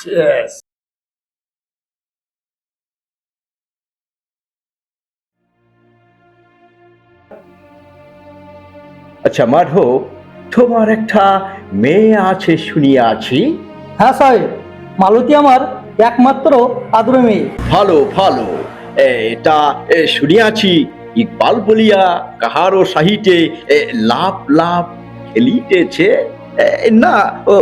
Yes. আচ্ছা মাধব, তোমার একটা মেয়ে আছে শুনিয়াছি। হ্যাঁ সাহেব, মালতী আমার একমাত্র আদরের মেয়ে। ভালো ভালো। এটা শুনিয়াছি ইকবাল বলিয়া কাহারও সাহিত্যে লাভ লাভ খেলিতেছে। না,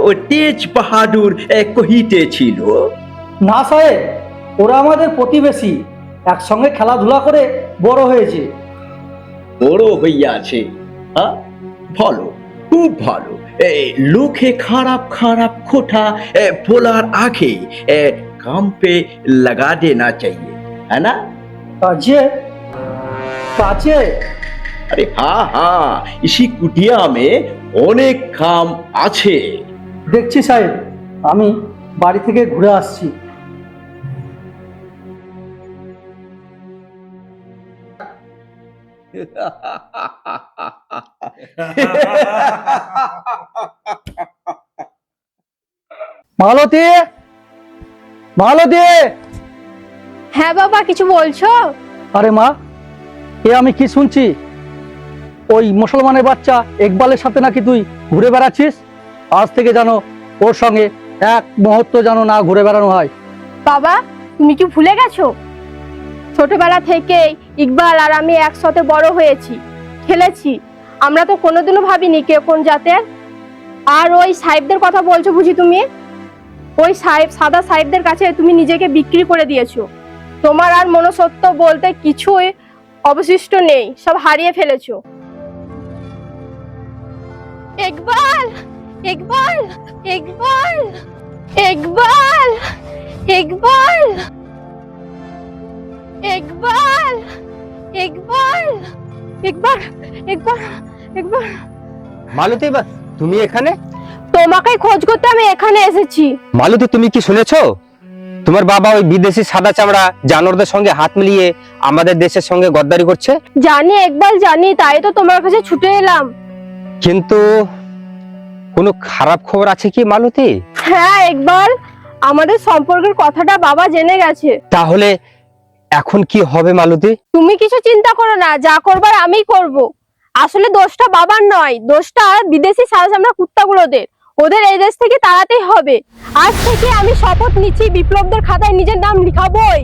ও তেজ বাহাদুর কহিতেছিল। না সাহেব, ওরা আমাদের প্রতিবেশী, একসঙ্গে খেলাধুলা করে বড় হয়েছে। বড় হইয়াছে? হ্যাঁ, ভালো, খুব ভালো। লোকে খারাপ খারাপ কথা বলার আগে কাম পে লাগা দেনা চাইয়ে, है ना? কাজে কাজে अरे हाँ हाँ, इसी कुटिया में অনেক কাম আছে। দেখছি সাহেব, আমি বাড়ি থেকে ঘুরে আসছি। মালতী, মালতী! হ্যাঁ বাবা, কিছু বলছো? আরে মা, এ আমি কি শুনছি? ওই মুসলমানের বাচ্চা ইকবালের সাথে নাকি তুই ঘুরে বেড়াচ্ছিস। আজ থেকে জানো ওর সঙ্গে এক মুহূর্ত যেন না ঘুরে বেড়ানো হয়। বাবা, তুমি কি ভুলে গেছো? ছোটবেলা থেকে ইকবাল আর আমি একসাথে বড় হয়েছি, খেলেছি। আমরা তো কোনোদিনও ভাবিনি কে কোন জাতের। আর ওই সাহেবদের কথা বলছো বুঝি তুমি? ওই সাহেব, সাদা সাহেবদের কাছে তুমি নিজেকে বিক্রি করে দিয়েছো। তোমার আর মনুষ্যত্ব বলতে কিছুই অবশিষ্ট নেই, সব হারিয়ে ফেলেছো। ইকবাল, ইকবাল, ইকবাল, ইকবাল, ইকবাল, ইকবাল, ইকবাল, ইকবাল, ইকবাল, ইকবাল। মালতী, তুমি এখানে? তোমাকে খোঁজ করতে আমি এখানে এসেছি। মালতী, তুমি কি শুনেছো? তোমার বাবা ওই বিদেশি সাদা চামড়া জানোয়ারদের সঙ্গে হাত মিলিয়ে আমাদের দেশের সঙ্গে গদ্দারি করছে। জানি ইকবাল, জানি, তাই তো তোমার কাছে ছুটে এলাম। কিন্তু কোনো খারাপ খবর আছে কি মালতী? হ্যাঁ ইকবাল, আমাদের সম্পর্কের কথাটা বাবা জেনে গেছে। তাহলে এখন কি হবে মালতী? তুমি কিছু চিন্তা করো না, যা করবার আমি করব। আসলে দোষটা বাবার নয়, দোষটা বিদেশি সাদা চামড়া কুত্তাগুলোদের। ওদের এই দেশ থেকে তাড়াতেই হবে। আজ থেকে আমি শপথ নিচ্ছি, বিপ্লবদের খাতায় নিজের নাম লিখাবই।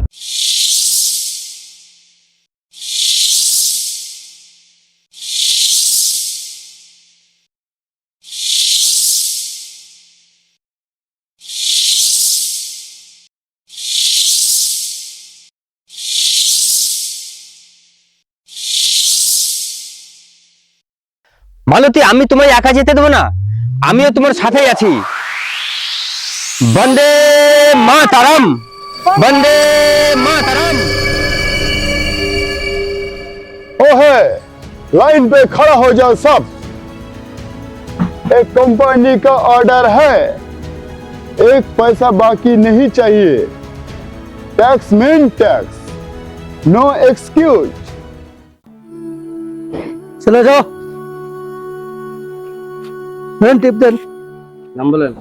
মালতী, আমি তোমায় একা যেতে দেবো না, আমিও তোমার সাথেই আছি। বন্দে মাতরম, বন্দে মাতরম। ओहे, लाइन पे खड़ा हो जाओ सब। एक कंपनी का ऑर्डर है, एक पैसा बाकी नहीं चाहिए। Tax mean tax, no excuse. চলে যাও, দেন টিপ দেন। নাম বলেন।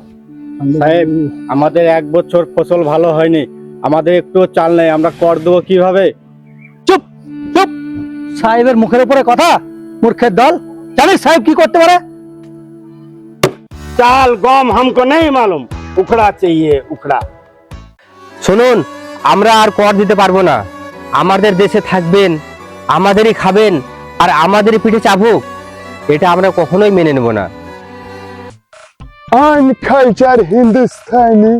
সাহেব, আমাদের 1 বছর ফসল ভালো হয়নি, আমাদের একটু চাল নেই, আমরা কর দেবো কিভাবে? চুপ চুপ, সাহেবের মুখের উপরে কথা। মূর্খের দল, জানিস সাহেব কি করতে পারে? চাল গম हमको नहीं मालूम, উখড়া চাইয়ে উখড়া। শুনুন, আমরা আর কর দিতে পারবো না। আমাদের দেশে থাকবেন, আমাদেরই খাবেন, আর আমাদেরই পিঠে চাবুক, এটা আমরা কখনোই মেনে নেব না। अनकल्चर हिंदुस्तानी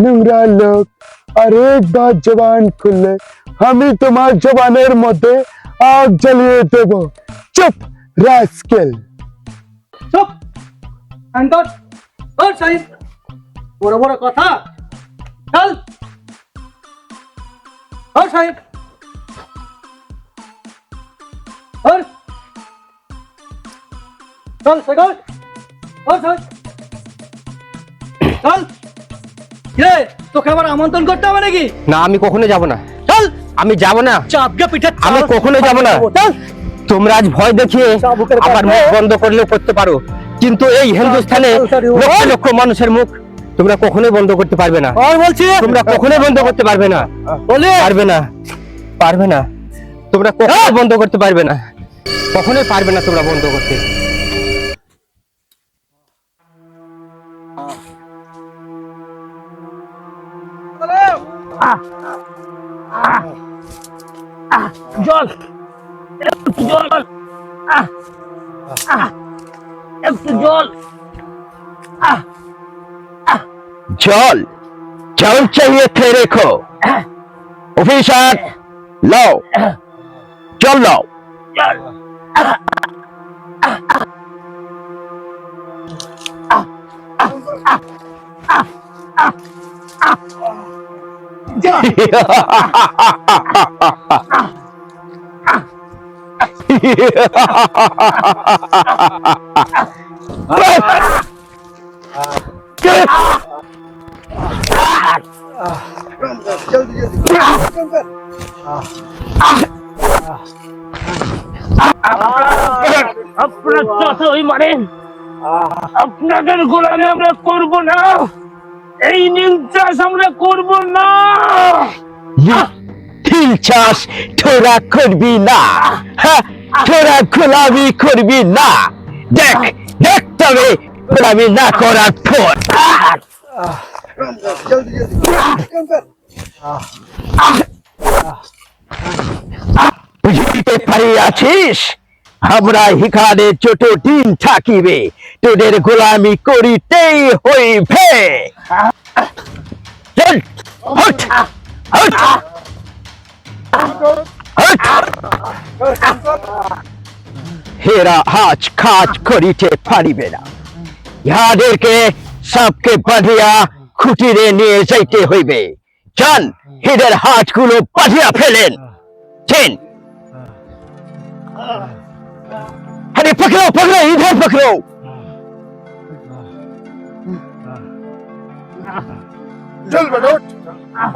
নোংরা লোক। আর একবার জবান খুললে আমি তোমার জবানের মধ্যে আগ জ্বালিয়ে দেব। চুপ রাস্কেল। চুপ, অন্তর ওর সাহেব, বড় বড় কথা। চল ওর সাহেব, ওর চল সেগল, ওর সাহেব চল। রে, তোকে আবার আমন্ত্রণ করতে হবে নাকি? না, আমি কখনো যাব না। চল, আমি যাব না, চাপকে পিঠে আমি কখনো যাব না। চল। তোমরা আজ ভয় দেখিয়ে চাবুকের আবার কাছে। মুখ বন্ধ করলেও করতে পারো, কিন্তু এই হিন্দুস্তানে লক্ষ লক্ষ মানুষের মুখ তোমরা কখনোই বন্ধ করতে পারবে না। আর বলছি তোমরা কখনোই বন্ধ করতে পারবে না, বলি পারবে না, পারবে না। তোমরা কখনোই বন্ধ করতে পারবে না, কখনোই পারবে না তোমরা বন্ধ করতে। জল একটু জল একটু জল जल जल चाहिए तेरे को ऑफिसर लाओ जल लाओ জল আপনারা যতই মারেন আপনাদের গোলামি আমরা করব না, এই নীল চাষ আমরা করব না। दिल चास थोड़ा करबी ना थोड़ा गुलामी करबी ना देख देख तबे गुलामी ना करार पर বুঝিতে পারি আছিস আমরা হিখানে ছোট দিন থাকিবে তোদের গোলামি করিতেই হইবে চল হট হট হেরা আজ কাজ করিতে পারিবে না ইহাদেরকে সবকে বাঁধিয়া খুঁটিরে নিয়ে যাইতে হইবে চল এদের হাতগুলো বাঁধিয়া ফেলেন চেন अरे पकड़ो पकड़ो इधर पकड़ो चल बेटा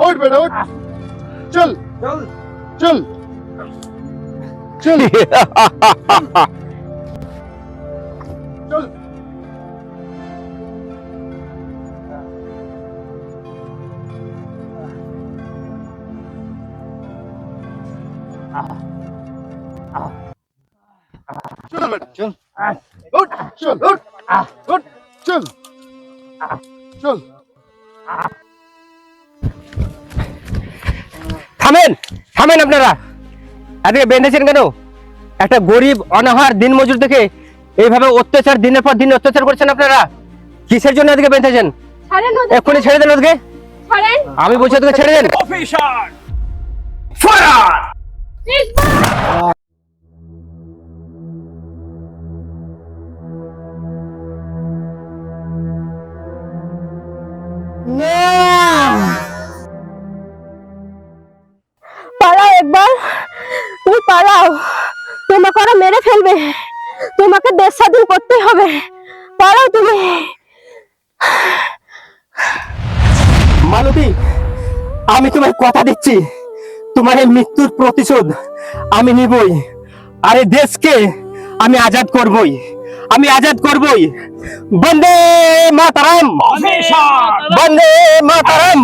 उठ बेटा उठ चल चल चल चल चल बेटा चल उठ चल उठ उठ चल चल থামেন থামেন আপনারা, এদিকে বেঁধেছেন কেন? একটা গরিব অনাহার দিনমজুর থেকে এইভাবে অত্যাচার দিনের পর দিন অত্যাচার করছেন আপনারা, কিসের জন্য এদিকে বেঁধেছেন? ছাড়েন ওদের, এক্ষুনি ছেড়ে দেন ওদেরকে, ছাড়েন। আমি বলছি ওদেরকে ছেড়ে দেন। অফিসার ফায়ার পালাও একবার, তুমি পালাও, তোমাকে ওরা মেরে ফেলবে, তোমাকে দেশ স্বাধীন করতে হবে, পালাও তুমি। মালতী, আমি তোমায় কথা দিচ্ছি, তোমার এই মৃত্যুর প্রতিশোধ আমি নিবই, আর এই দেশকে আমি আজাদ করবই, আমি আজাদ করবই। বন্দে মাতরম, বন্দে মাতরম,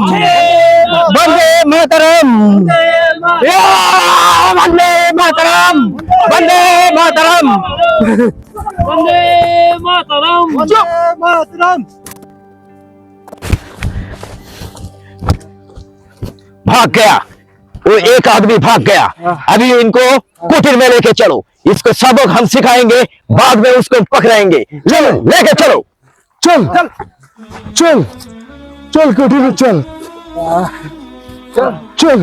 বন্দে মাতরম, বন্দে মাতরম, বন্দে মাতরম, বন্দে মাতরম, মাতরম। भाग गया वो एक आदमी भाग गया अभी इनको कुटीर में लेके चलो इसको सबक हम सिखाएंगे बाद में उसको पकड़ाएंगे चलो लेके चलो चल चल चल कुटीर में चल चल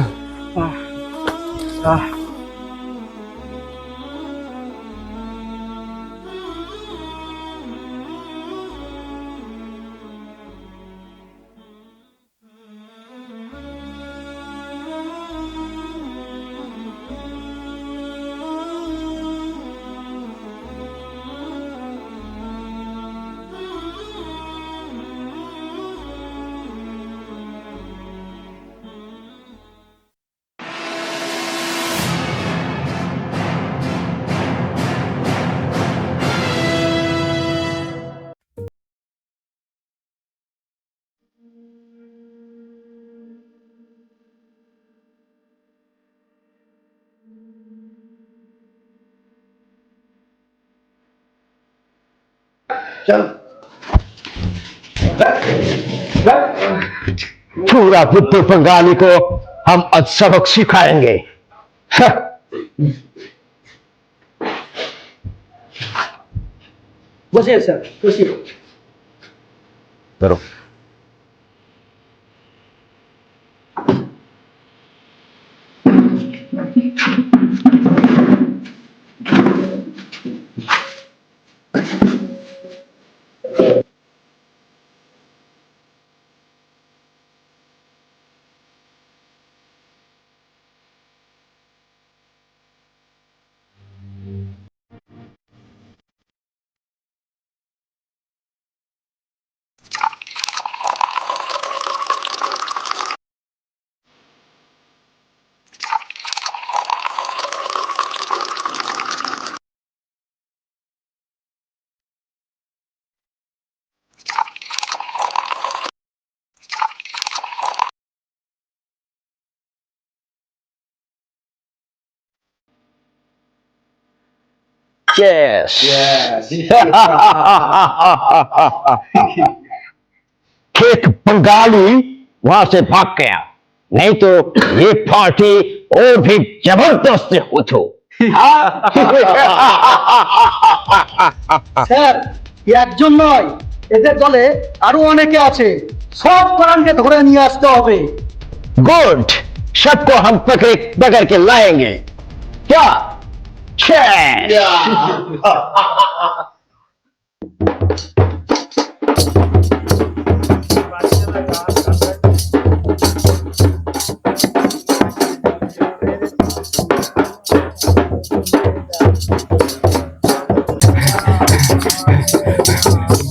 पूरा बुद्धू बंगाली को हम आज सबक सिखाएंगे। বসিয়ে স্যার বসিয়ে। करो। Yes. एक बंगाली वहां से भाग गया, नहीं तो ये पार्टी और भी जबरदस्त होती। স্যার একজন নয়, এদের দলে আরো অনেকে আছে, সব প্রাণকে ধরে নিয়ে আসতে হবে। गुड, सबको हम पकड़ पकड़ के लाएंगे। क्या? Yes.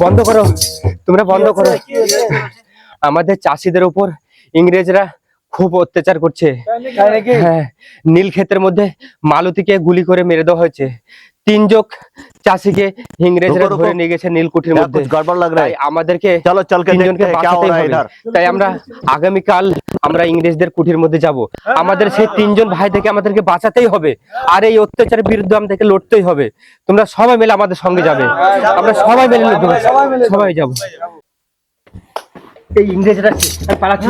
বন্ধ করো, তোমরা বন্ধ করো। আমাদের চাষিদের উপর ইংরেজরা খুব অত্যাচার করছে। হ্যাঁ, নীল ক্ষেতের মধ্যে মালতীকে গুলি করে মেরে দেওয়া হয়েছে। 3 জন চাষিকে ইংরেজরা ধরে নিয়ে গেছে নীলকুঠির মধ্যে। गड़बड़ लग रहा তাই है। আমাদেরকে चलो चल के 3 জনকে देखते हैं क्या हो বাঁচাতেই रहा है হবে। इधर। তাই আমরা আগামীকাল আমরা ইংরেজদের কুঠির মধ্যে যাব। আমাদের সেই 3 জন ভাই থেকে আমাদেরকে বাঁচাতেই হবে, আর এই অত্যাচারের বিরুদ্ধে আমাদেরকে লড়তেই হবে। তোমরা সবাই মিলে আমাদের সঙ্গে যাবে, আমরা সবাই মিলে লড়বো, সবাই যাব। এই ইংরেজরা পালাচ্ছে।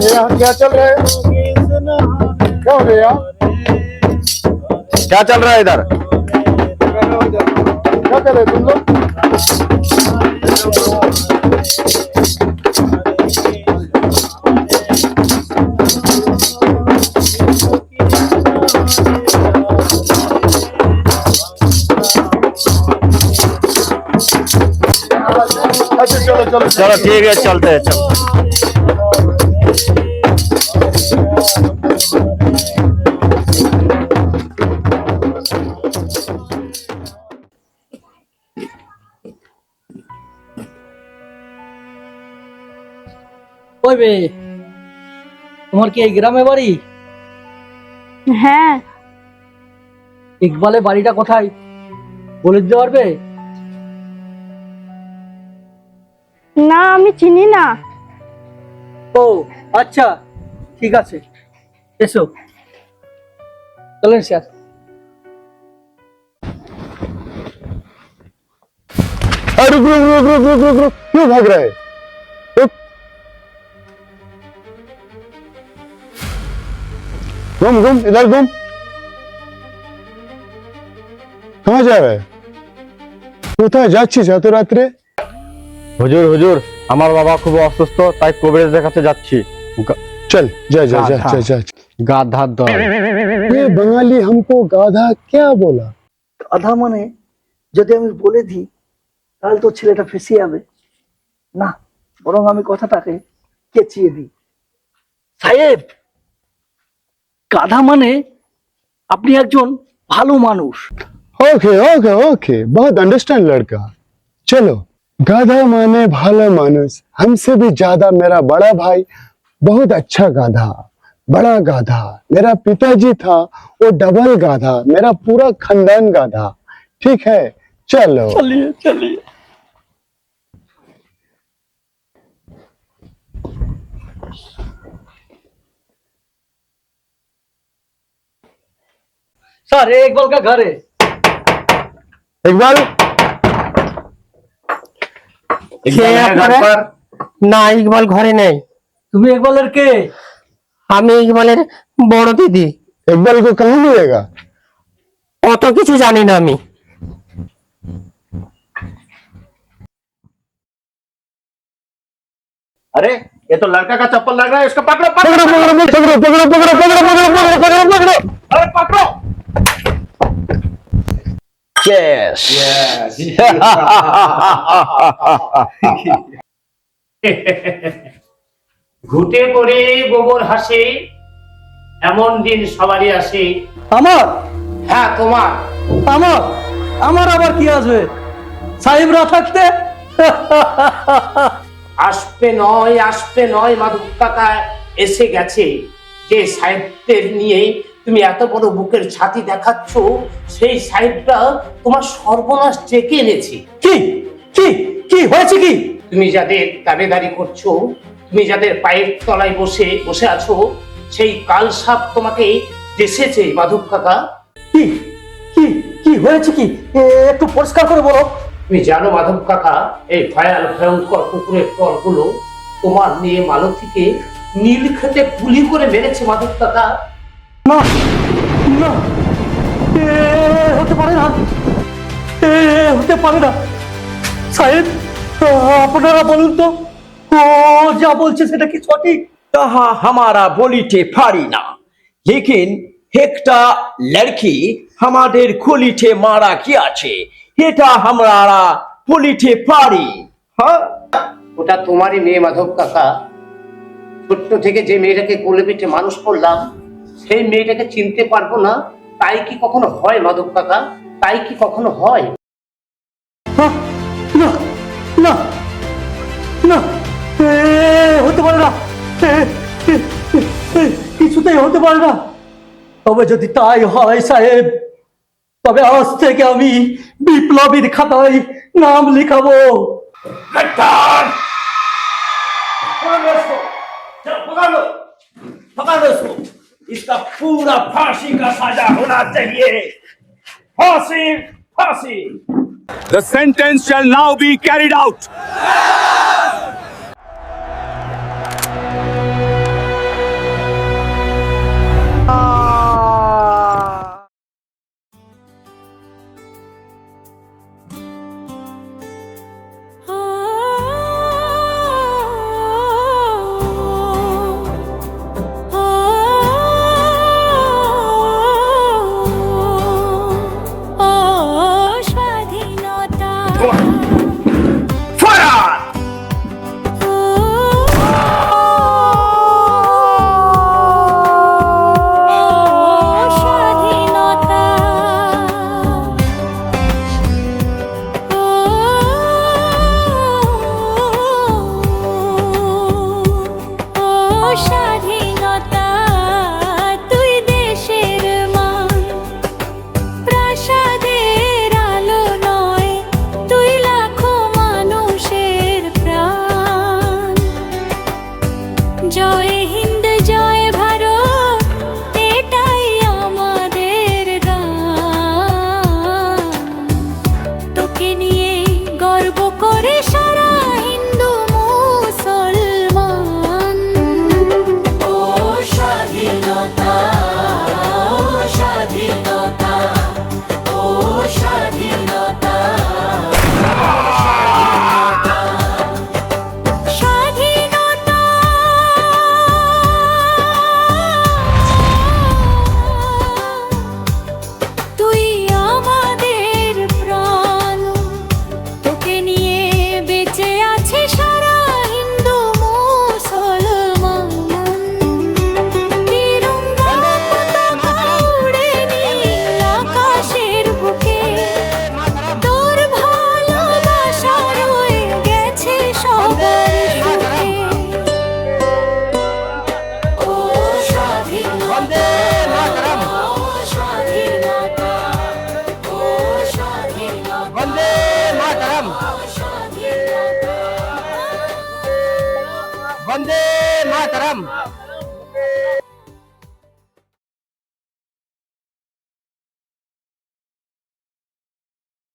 यहाँ क्या चल रहा है? क्या हो गया? क्या चल रहा है इधर? क्या कर रहे तुम लोग? अच्छा चलो चलो चलो ठीक है, चलते हैं। चलो। ওই মেয়ে, তোমার কি এই গ্রামে বাড়ি? হ্যাঁ। ইকবালের বাড়িটা কোথায় বলে দিতে পারবে? না, আমি চিনি না। ও আচ্ছা, ঠিক আছে, এসো। চলেন স্যার। अरे रुक रुक रुक रुक रुक रुक रुक क्यों भाग रहा है? रुक घूम घूम इधर घूम। कहाँ जा रहा है? কোথায় যাচ্ছিস এত রাত্রে? হুজুর হুজুর, আমার বাবা খুব অসুস্থ, তাই কবিরাজের কাছে যাচ্ছি। चल जा जा जा जा जा। গাধার দল। ये बंगाली हमको गाधा क्या बोला? গাধা মানে যদি আমি বলে দিই তাহলে তো ছেলেটা ফেসে যাবে না, বরং আমি কথাটাকে কেচিয়ে দিই। সাহেব, গাধা মানে আপনি একজন ভালো মানুষ। ओके ओके ओके, बहुत अंडरस्टैंड लड़का। चलो, गाधा माने भालो मानुस, हमसे भी ज्यादा मेरा बड़ा भाई बहुत अच्छा गाधा, बड़ा गाधा। मेरा पिताजी था वो डबल गाधा, मेरा पूरा खानदान गाधा। ठीक है, चलो चलिए चलिए। सर ये इकबाल का घर है। इकबाल কে আপনারা? না, ইকবাল ঘরে নেই। তুমি ইকবালের কে? আমি ইকবালের বড় দিদি। इकबाल को कहाँ मिलेगा? অত কিছু জানি না আমি। अरे ये तो लड़का का चप्पल लग रहा है, इसको पकड़ो पकड़ो पकड़ो पकड़ो पकड़ो पकड़ो पकड़ो पकड़ो पकड़ो पकड़ो पकड़ो। अरे पकड़ो। Yes. ঘুটে করে গোবর হাসে, এমন দিন সবারই আসে। আমার হ্যাঁ তোমার। আমার আমার আবার কি আসবে সাহেবরা থাকতে? আসবে নয় মাধব কাকা এসে গেছে। যে সাহেবদের নিয়ে তুমি এত বড় বুকের ছাতি দেখাচ্ছ, সেই সাহেবটা তোমার সর্বনাশ ডেকে এনেছে। কি কি কি হয়েছে কি? তুমি যাদের দাবিদারি করছো, তুমি যাদের পায়ের তলায় বসে বসে আছো, সেই কাল সাপ তোমাকে ডেসেছে মাধব কাকা। কি কি কি হয়েছে কি একটু পরিষ্কার করে বলো। তুমি জানো মাধব কাকা, এই ভয়াল ভয়ঙ্কর কুকুরের তলগুলো তোমার নিয়ে মালতীকে নীল খেতে গুলি করে মেরেছে মাধব কাকা। না না হতে পারে না, হতে পারে না। সাহেব আপনারা বলুন তো, ও যা বলছে সেটা কি সঠিক? कहा हमारा बोलीटे फाड़ी ना, लेकिन एकटा लड़की हमारे खोलीटे मारा किया छे, এটা हमारा बोलीटे फाड़ी। हाँ ওটা তোমারই মেয়ে মাধব কাকা। ছোট্ট থেকে যে মেয়েটাকে কোলে পিঠে মানুষ করলাম, সেই মেয়েটাকে চিনতে পারবো না, তাই কি কখনো হয় মাধব কাকা? তাই কি কখনো হয়? না না না হতে পারে না, কিছুতেই হতে পারে না। তবে যদি তাই হয় সাহেব, তবে আজ থেকে আমি বিপ্লবীর খাতায় নাম লিখাবো। पकड़ लो इसको, इसका पूरा फांसी का सजा होना चाहिए। फांसी फांसी। The sentence shall now be carried out. Vande Mataram.